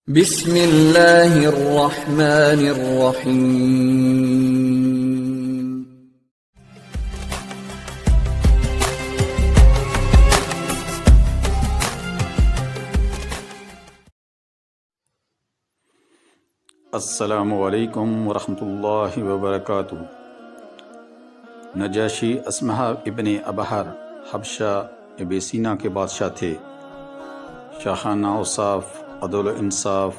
بسم اللہ الرحمن الرحیم۔ السلام علیکم ورحمۃ اللہ وبرکاتہ۔ نجاشی اسمہ ابن ابہر حبشہ ابیسینا کے بادشاہ تھے۔ شاہانہ اوصاف، عدل و انصاف،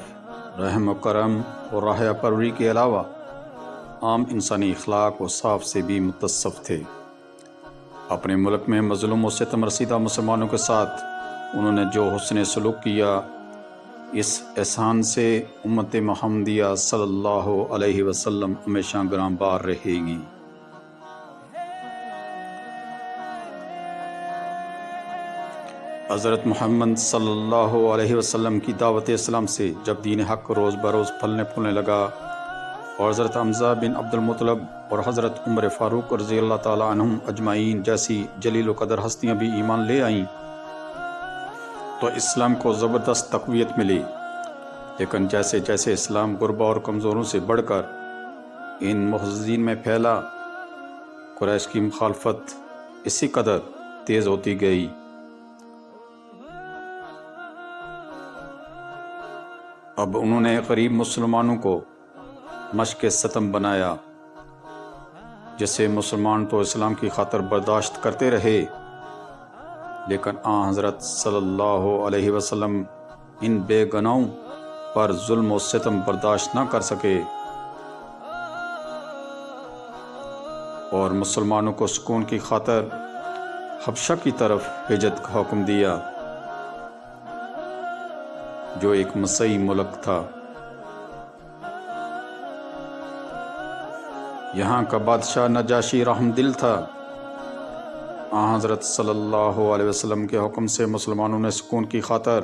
رحم و کرم اور راہ پروری کے علاوہ عام انسانی اخلاق و صاف سے بھی متصف تھے۔ اپنے ملک میں مظلوم و ستم رسیدہ مسلمانوں کے ساتھ انہوں نے جو حسن سلوک کیا، اس احسان سے امت محمدیہ صلی اللہ علیہ وسلم ہمیشہ گراں بار رہے گی۔ حضرت محمد صلی اللہ علیہ وسلم کی دعوت اسلام سے جب دین حق روز بروز پھلنے پھولنے لگا اور حضرت حمزہ بن عبد المطلب اور حضرت عمر فاروق رضی اللہ تعالیٰ عنہم اجمعین جیسی جلیل و قدر ہستیاں بھی ایمان لے آئیں تو اسلام کو زبردست تقویت ملی۔ لیکن جیسے جیسے اسلام غربا اور کمزوروں سے بڑھ کر ان محظظین میں پھیلا، قریش کی مخالفت اسی قدر تیز ہوتی گئی۔ اب انہوں نے غریب مسلمانوں کو مشق ستم بنایا، جسے مسلمان تو اسلام کی خاطر برداشت کرتے رہے، لیکن آن حضرت صلی اللہ علیہ وسلم ان بے گناہوں پر ظلم و ستم برداشت نہ کر سکے اور مسلمانوں کو سکون کی خاطر حبشہ کی طرف ہجرت کا حکم دیا، جو ایک مسیحی ملک تھا۔ یہاں کا بادشاہ نجاشی رحم دل تھا۔ آن حضرت صلی اللہ علیہ وسلم کے حکم سے مسلمانوں نے سکون کی خاطر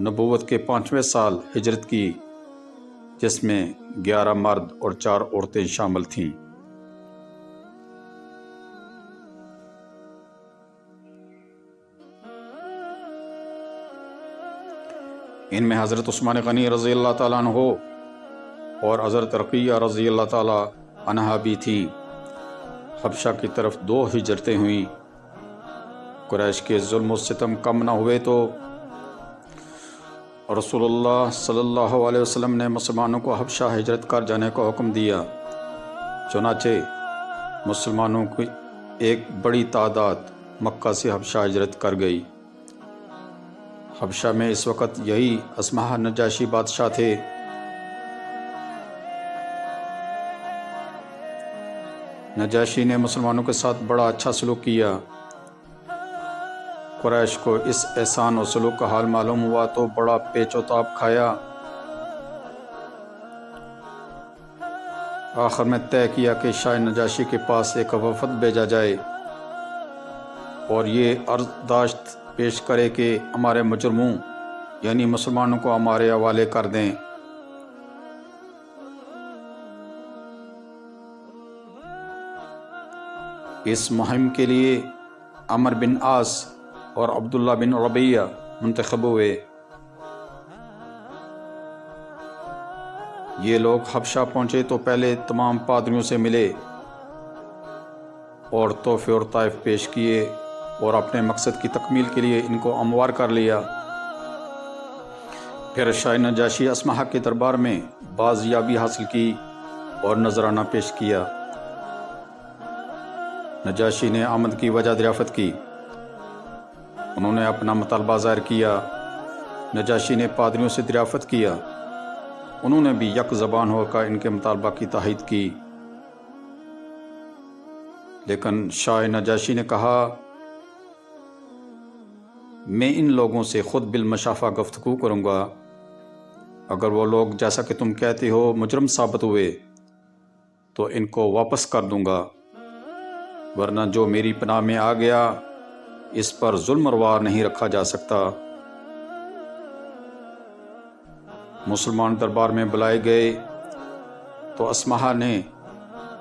نبوت کے 5ویں سال ہجرت کی، جس میں 11 مرد اور 4 عورتیں شامل تھیں۔ ان میں حضرت عثمان غنی رضی اللہ تعالیٰ عنہ اور حضرت رقیہ رضی اللہ تعالیٰ عنہا بھی تھیں۔ حبشہ کی طرف 2 ہجرتیں ہوئیں۔ قریش کے ظلم و ستم کم نہ ہوئے تو رسول اللہ صلی اللہ علیہ وسلم نے مسلمانوں کو حبشہ ہجرت کر جانے کا حکم دیا۔ چنانچہ مسلمانوں کی ایک بڑی تعداد مکہ سے حبشہ ہجرت کر گئی۔ حبشہ میں اس وقت یہی اسمہ نجاشی بادشاہ تھے۔ نجاشی نے مسلمانوں کے ساتھ بڑا اچھا سلوک کیا۔ قریش کو اس احسان و سلوک کا حال معلوم ہوا تو بڑا پیچ و تاب کھایا۔ آخر میں طے کیا کہ شاہ نجاشی کے پاس ایک وفد بھیجا جائے اور یہ عرض داشت پیش کرے کہ ہمارے مجرموں یعنی مسلمانوں کو ہمارے حوالے کر دیں۔ اس مہم کے لیے عمر بن عاص اور عبداللہ بن ربیعہ منتخب ہوئے۔ یہ لوگ حبشہ پہنچے تو پہلے تمام پادریوں سے ملے اور تحفے اور طائف پیش کیے اور اپنے مقصد کی تکمیل کے لیے ان کو ہموار کر لیا۔ پھر شاہ نجاشی اسمہ کے دربار میں بازیابی حاصل کی اور نذرانہ پیش کیا۔ نجاشی نے آمد کی وجہ دریافت کی۔ انہوں نے اپنا مطالبہ ظاہر کیا۔ نجاشی نے پادریوں سے دریافت کیا۔ انہوں نے بھی یک زبان ہو کر ان کے مطالبہ کی تائید کی، لیکن شاہ نجاشی نے کہا، میں ان لوگوں سے خود بالمشافہ گفتگو کروں گا۔ اگر وہ لوگ جیسا کہ تم کہتے ہو مجرم ثابت ہوئے تو ان کو واپس کر دوں گا، ورنہ جو میری پناہ میں آ گیا اس پر ظلم روا نہیں رکھا جا سکتا۔ مسلمان دربار میں بلائے گئے تو اسمہ نے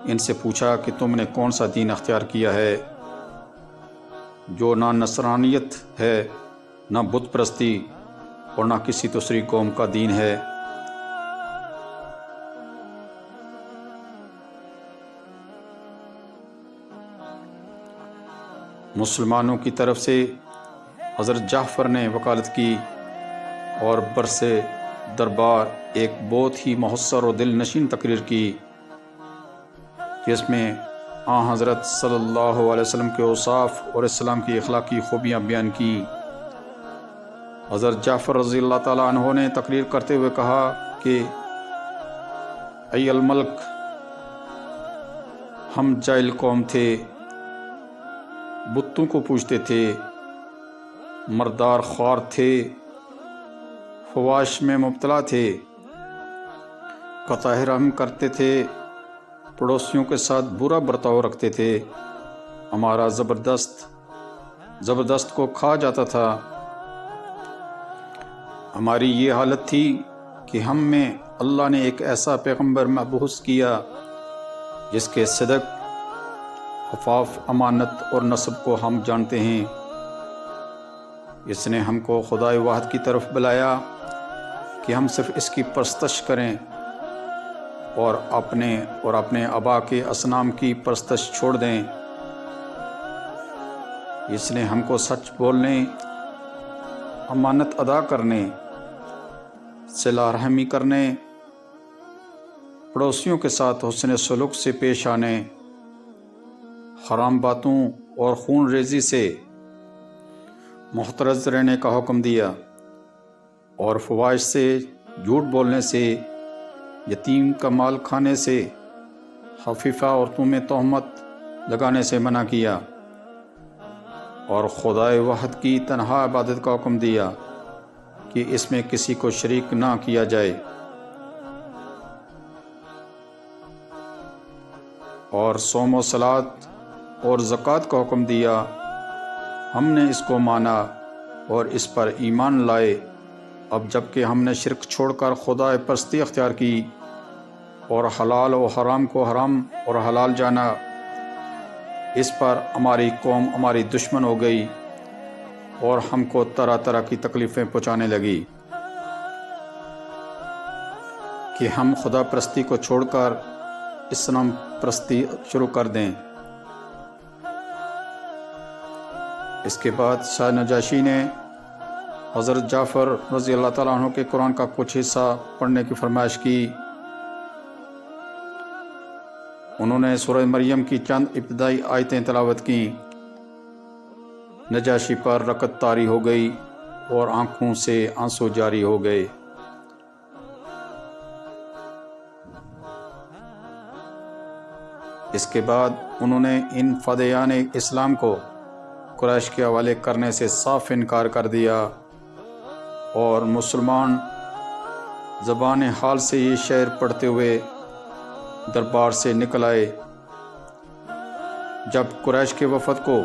ان سے پوچھا کہ تم نے کون سا دین اختیار کیا ہے، جو نہ نصرانیت ہے نہ بت پرستی، اور نہ کسی دوسری قوم کا دین ہے۔ مسلمانوں کی طرف سے حضرت جعفر نے وکالت کی اور برس دربار ایک بہت ہی محسر و دل نشین تقریر کی، جس میں حضرت صلی اللہ علیہ وسلم کے اوصاف اور اسلام کی اخلاقی خوبیاں بیان کی۔ حضرت جعفر رضی اللہ تعالیٰ عنہ نے تقریر کرتے ہوئے کہا کہ ای الملک، ہم جاہل قوم تھے، بتوں کو پوجتے تھے، مردار خوار تھے، فواش میں مبتلا تھے، قطع رحم کرتے تھے، پڑوسیوں کے ساتھ برا برتاؤ رکھتے تھے، ہمارا زبردست کو کھا جاتا تھا۔ ہماری یہ حالت تھی کہ ہم میں اللہ نے ایک ایسا پیغمبر مبعوث کیا جس کے صدق، عفاف، امانت اور نسب کو ہم جانتے ہیں۔ اس نے ہم کو خدائے واحد کی طرف بلایا کہ ہم صرف اس کی پرستش کریں اور اپنے آبا کے اصنام کی پرستش چھوڑ دیں۔ اس نے ہم کو سچ بولنے، امانت ادا کرنے، صلہ رحمی کرنے، پڑوسیوں کے ساتھ حسن سلوک سے پیش آنے، حرام باتوں اور خون ریزی سے محترز رہنے کا حکم دیا، اور فواحش سے، جھوٹ بولنے سے، یتیم کا مال کھانے سے، خفیفہ عورتوں میں تہمت لگانے سے منع کیا، اور خدائے واحد کی تنہا عبادت کا حکم دیا کہ اس میں کسی کو شریک نہ کیا جائے، اور صوم و صلاۃ اور زکوٰۃ کا حکم دیا۔ ہم نے اس کو مانا اور اس پر ایمان لائے۔ اب جب کہ ہم نے شرک چھوڑ کر خدا پرستی اختیار کی اور حلال و حرام کو حرام اور حلال جانا، اس پر ہماری قوم ہماری دشمن ہو گئی اور ہم کو طرح طرح کی تکلیفیں پہنچانے لگی کہ ہم خدا پرستی کو چھوڑ کر اسلام پرستی شروع کر دیں۔ اس کے بعد شاہ نجاشی نے حضرت جعفر رضی اللہ تعالیٰ عنہ کے قرآن کا کچھ حصہ پڑھنے کی فرمائش کی۔ انہوں نے سورہ مریم کی چند ابتدائی آیتیں تلاوت کیں۔ نجاشی پر رکت طاری ہو گئی اور آنکھوں سے آنسو جاری ہو گئے۔ اس کے بعد انہوں نے ان فدیان اسلام کو قریش کے حوالے کرنے سے صاف انکار کر دیا، اور مسلمان زبان حال سے یہ شعر پڑھتے ہوئے دربار سے نکل آئے۔ جب قریش کے وفد کو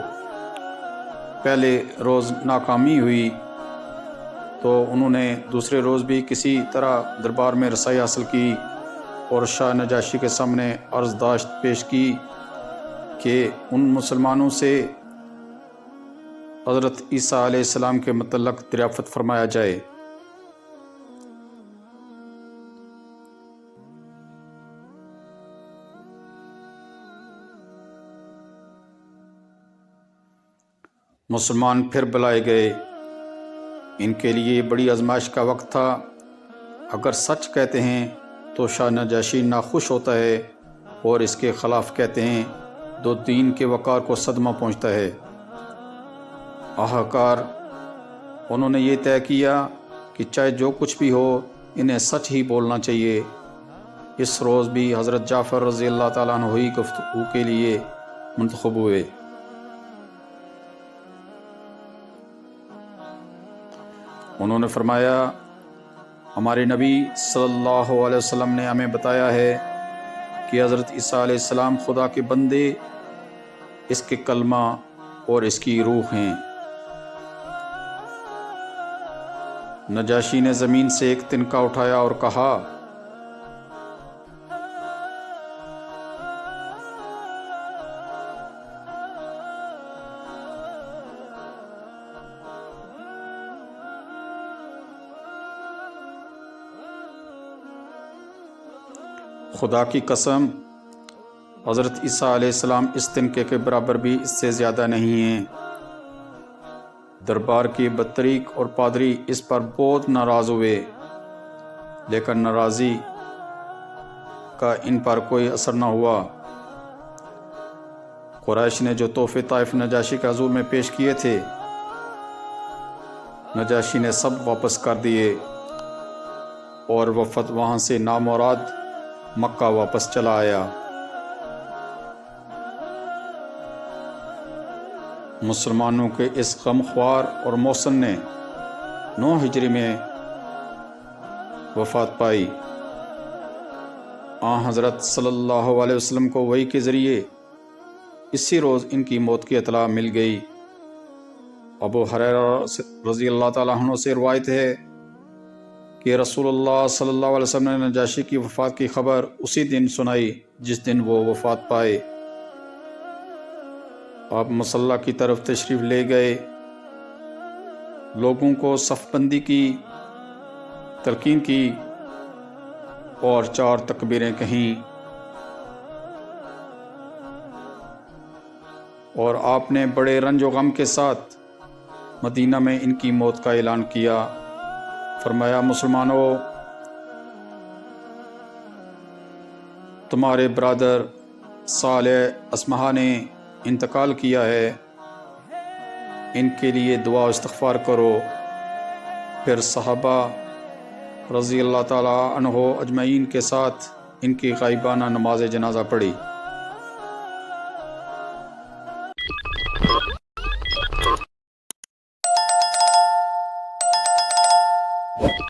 پہلے روز ناکامی ہوئی تو انہوں نے دوسرے روز بھی کسی طرح دربار میں رسائی حاصل کی اور شاہ نجاشی کے سامنے عرضداشت پیش کی کہ ان مسلمانوں سے حضرت عیسیٰ علیہ السلام کے متعلق دریافت فرمایا جائے۔ مسلمان پھر بلائے گئے۔ ان کے لیے بڑی آزمائش کا وقت تھا۔ اگر سچ کہتے ہیں تو شاہ نجاشی ناخوش ہوتا ہے، اور اس کے خلاف کہتے ہیں تو دین کے وقار کو صدمہ پہنچتا ہے۔ آہکار انہوں نے یہ طے کیا کہ چاہے جو کچھ بھی ہو، انہیں سچ ہی بولنا چاہیے۔ اس روز بھی حضرت جعفر رضی اللہ تعالیٰ عنہ ہی گفتگو کے لیے منتخب ہوئے۔ انہوں نے فرمایا، ہمارے نبی صلی اللہ علیہ وسلم نے ہمیں بتایا ہے کہ حضرت عیسیٰ علیہ السلام خدا کے بندے، اس کے کلمہ اور اس کی روح ہیں۔ نجاشی نے زمین سے ایک تنکا اٹھایا اور کہا، خدا کی قسم حضرت عیسیٰ علیہ السلام اس تنکے کے برابر بھی اس سے زیادہ نہیں ہیں۔ دربار کی بطریق اور پادری اس پر بہت ناراض ہوئے، لیکن ناراضی کا ان پر کوئی اثر نہ ہوا۔ قریش نے جو تحفے طائف نجاشی کے حضور میں پیش کیے تھے، نجاشی نے سب واپس کر دیے اور وفد وہاں سے نامراد مکہ واپس چلا آیا۔ مسلمانوں کے اس غم خوار اور محسن نے 9 ہجری میں وفات پائی۔ آن حضرت صلی اللہ علیہ وسلم کو وحی کے ذریعے اسی روز ان کی موت کی اطلاع مل گئی۔ ابو ہریرہ رضی اللہ تعالیٰ عنہ سے روایت ہے کہ رسول اللہ صلی اللہ علیہ وسلم نے نجاشی کی وفات کی خبر اسی دن سنائی جس دن وہ وفات پائے۔ آپ مصلی کی طرف تشریف لے گئے، لوگوں کو صف بندی کی تلقین کی اور 4 تکبیریں کہیں، اور آپ نے بڑے رنج و غم کے ساتھ مدینہ میں ان کی موت کا اعلان کیا۔ فرمایا، مسلمانوں، تمہارے برادر صالح اصمہا نے انتقال کیا ہے، ان کے لیے دعا و استغفار کرو۔ پھر صحابہ رضی اللہ تعالیٰ عنہ اجمعین کے ساتھ ان کی غائبانہ نماز جنازہ پڑھی۔